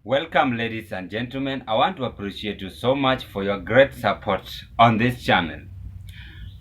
Welcome, ladies and gentlemen. I want to appreciate you so much for your great support on this channel.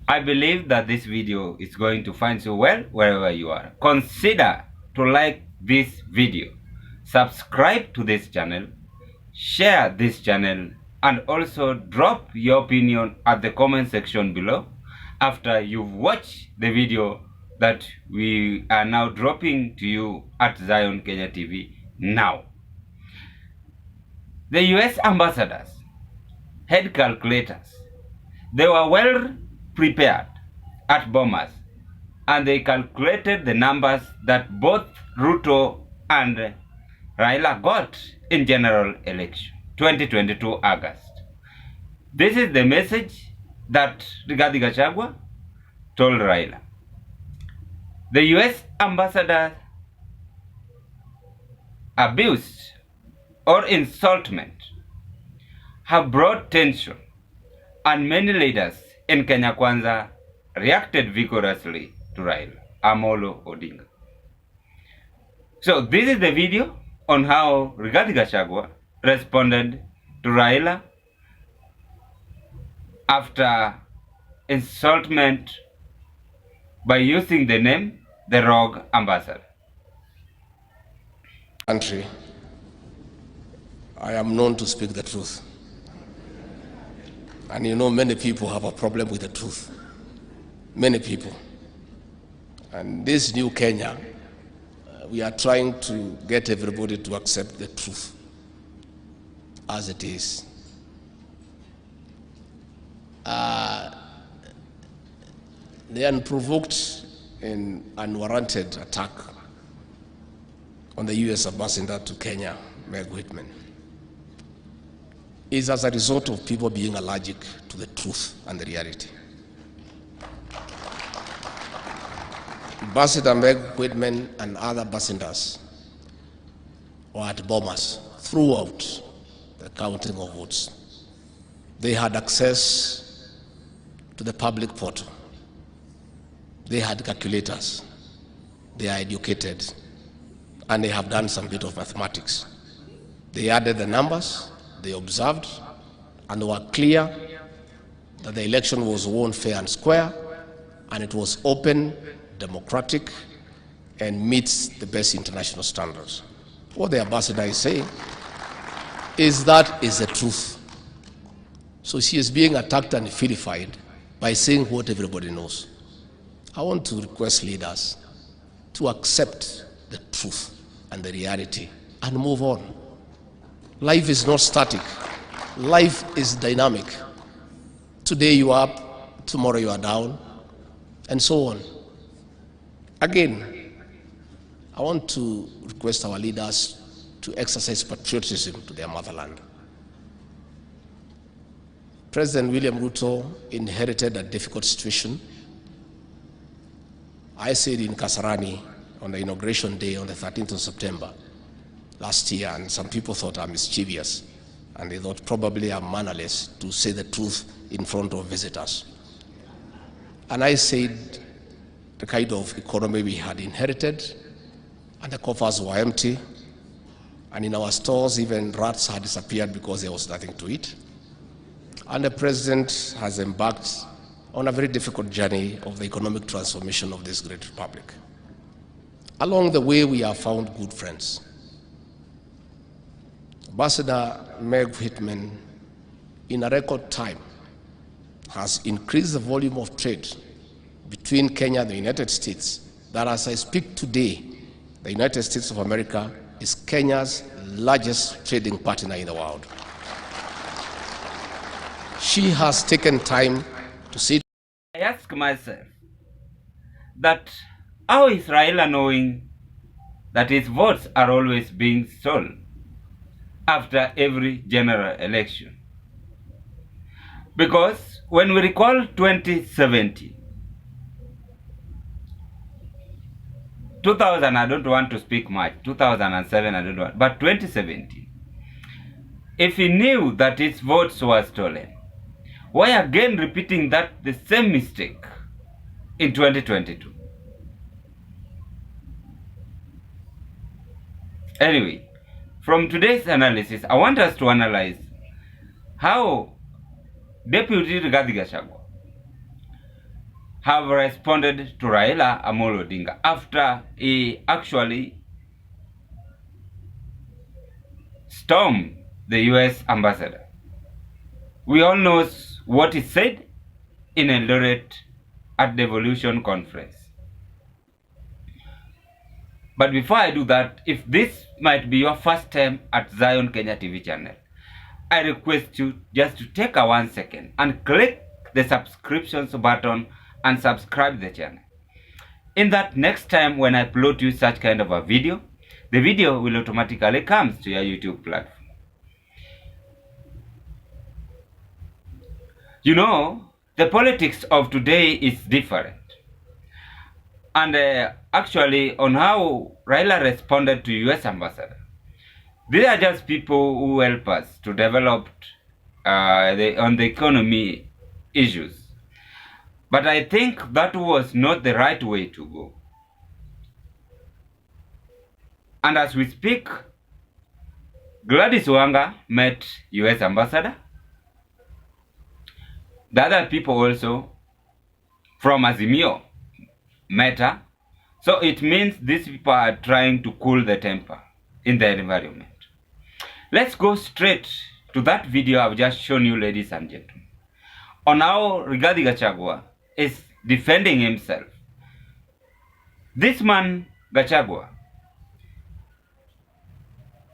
I believe that this video is going to find you well wherever you are. Consider to like this video, subscribe to this channel, share this channel, and also drop your opinion at the comment section below after you've watched the video that we are now dropping to you at Zion Kenya TV now. The US ambassadors had calculators. They were well prepared at Bomas, and they calculated the numbers that both Ruto and Raila got in general election 2022 August. This is the message that Rigathi Gachagua told Raila. The US ambassador abused or insultment have brought tension, and many leaders in Kenya Kwanza reacted vigorously to Raila Amolo Odinga. So this is the video on how Rigathi Gachagua responded to Raila after insultment by using the name the Rogue Ambassador. Country, I am known to speak the truth. And you know, many people have a problem with the truth. Many people. And this new Kenya, we are trying to get everybody to accept the truth as it is. The unprovoked and unwarranted attack on the US ambassador to Kenya, Meg Whitman, is as a result of people being allergic to the truth and the reality. Ambassador Meg Whitman and other ambassadors were at Bomas throughout the counting of votes. They had access to the public portal. They had calculators. They are educated, and they have done some bit of mathematics. They added the numbers, they observed, and they were clear that the election was won fair and square, and it was open, democratic, and meets the best international standards. What the ambassador is saying is that is the truth. So she is being attacked and vilified by saying what everybody knows. I want to request leaders to accept the truth and the reality and move on. Life is not static. Life is dynamic. Today you are up, tomorrow you are down, and so on. Again, I want to request our leaders to exercise patriotism to their motherland. President William Ruto inherited a difficult situation. I said in Kasarani on the inauguration day on the 13th of September last year, and some people thought I'm mischievous, and they thought probably I'm mannerless to say the truth in front of visitors. And I said the kind of economy we had inherited, and the coffers were empty, and in our stores even rats had disappeared because there was nothing to eat. And the president has embarked on a very difficult journey of the economic transformation of this great republic. Along the way, we have found good friends. Ambassador Meg Whitman, in a record time, has increased the volume of trade between Kenya and the United States, that as I speak today, the United States of America is Kenya's largest trading partner in the world. She has taken time to sit. I ask myself that how is Raila knowing that his votes are always being stolen after every general election? Because when we recall 2017, 2000, I don't want to speak much, 2007, I don't want, but 2017, if he knew that his votes were stolen, why again repeating that the same mistake in 2022? Anyway, from today's analysis, I want us to analyze how Deputy Rigathi Gachagua have responded to Raila Amolo Odinga after he actually stormed the US ambassador. We all know what he said in Eldoret at the Evolution Conference. But before I do that, if this might be your first time at Zion Kenya TV channel, I request you just to take a 1 second and click the subscriptions button and subscribe the channel. In that, next time when I upload you such kind of a video, the video will automatically come to your YouTube platform. You know, the politics of today is different. And actually, on how Raila responded to US ambassador, these are just people who help us to develop on the economy issues. But I think that was not the right way to go. And as we speak, Gladys Wanga met US ambassador. The other people also from Azimio met her. So it means these people are trying to cool the temper in the environment. Let's go straight to that video I've just shown you, ladies and gentlemen, on how Rigathi Gachagua is defending himself. This man, Gachagua,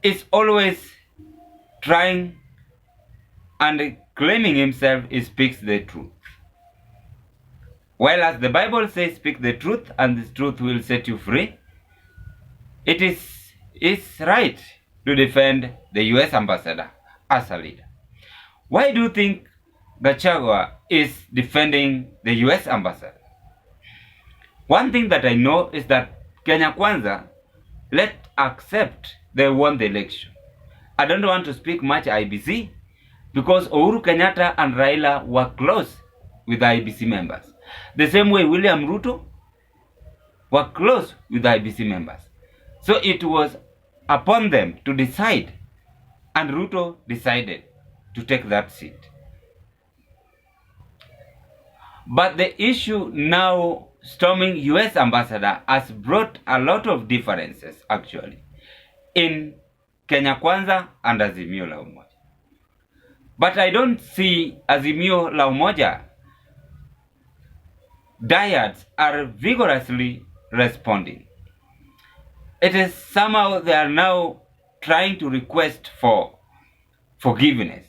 is always trying and claiming himself he speaks the truth. While as the Bible says, speak the truth and the truth will set you free, it is right to defend the US ambassador as a leader. Why do you think Gachagua is defending the US ambassador? One thing that I know is that Kenya Kwanza, let's accept they won the election. I don't want to speak much IBC because Uhuru Kenyatta and Raila were close with the IBC members. The same way William Ruto were close with the IBC members. So it was upon them to decide, and Ruto decided to take that seat. But the issue now storming US ambassador has brought a lot of differences actually in Kenya Kwanza and Azimio la Umoja. But I don't see Azimio la Umoja diehards are vigorously responding. It is somehow they are now trying to request for forgiveness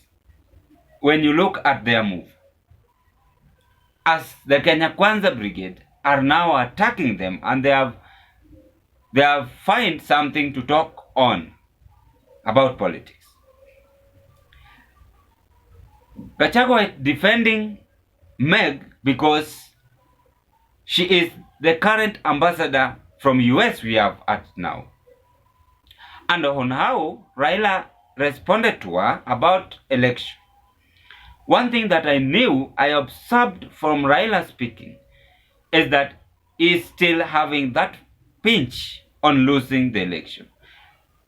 when you look at their move. As the Kenya Kwanza Brigade are now attacking them, and they have find something to talk on about politics. Gachagua is defending Meg because she is the current ambassador from US we have at now. And on how Raila responded to her about election. One thing that I observed from Raila speaking is that he is still having that pinch on losing the election.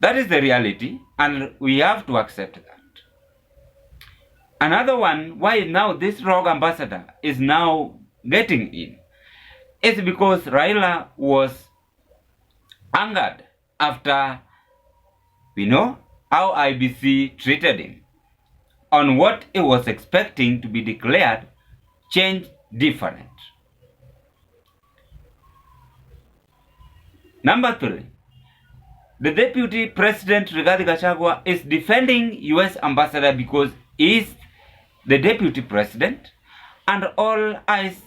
That is the reality, and we have to accept that. Another one, why now this rogue ambassador is now getting in, is because Raila was angered after we know how IBC treated him on what he was expecting to be declared change different. Number 3, the Deputy President Rigathi Gachagua is defending US ambassador because he is the Deputy President and all eyes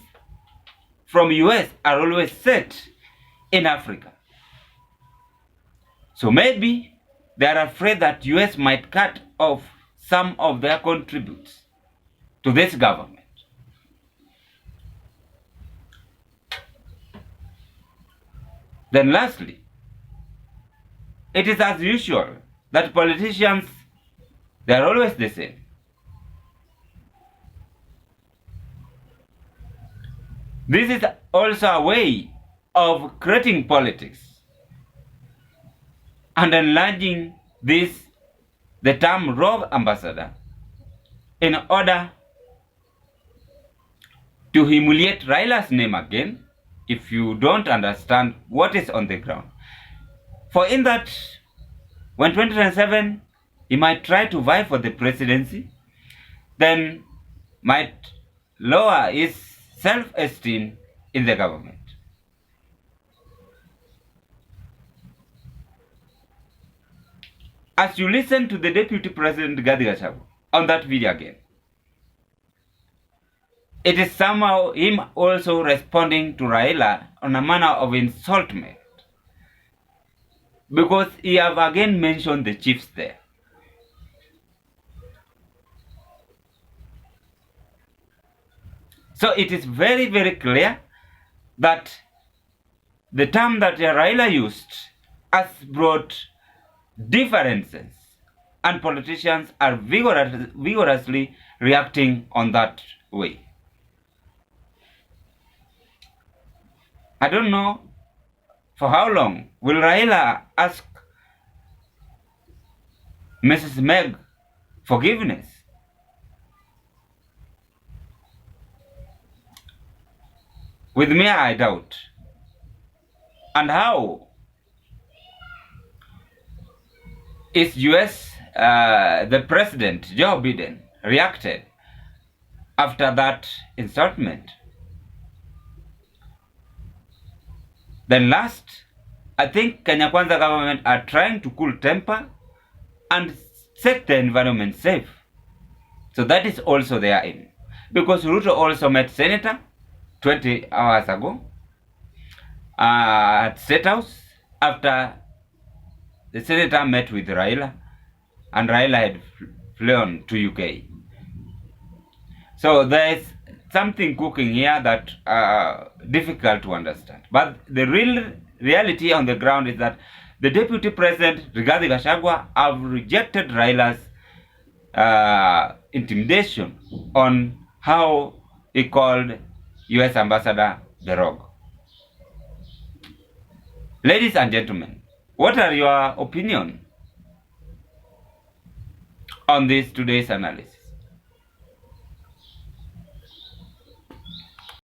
from US are always set in Africa. So maybe they are afraid that US might cut off some of their contributes to this government. Then lastly, it is as usual that politicians, they are always the same. This is also a way of creating politics and enlarging the term rogue ambassador in order to humiliate Raila's name again, if you don't understand what is on the ground. For in that, when 2027, he might try to vie for the presidency, then might lower his self-esteem in the government. As you listen to the Deputy President Gachagua on that video again, it is somehow him also responding to Raila on a manner of insultment, because he have again mentioned the chiefs there. So it is very, very clear that the term that Raila used has brought differences, and politicians are vigorously reacting on that way. I don't know for how long will Raila ask Mrs. Meg forgiveness. With me, I doubt. And how is the President, Joe Biden, reacted after that insultment? Then last, I think Kenya Kwanza government are trying to cool temper and set the environment safe. So that is also their aim. Because Ruto also met Senator 20 hours ago at State House after the Senator met with Raila, and Raila had flown to UK. So there is something cooking here that difficult to understand. But the reality on the ground is that the Deputy President, Rigathi Gachagua, have rejected Raila's intimidation on how he called US Ambassador the rogue. Ladies and gentlemen, what are your opinion on this today's analysis?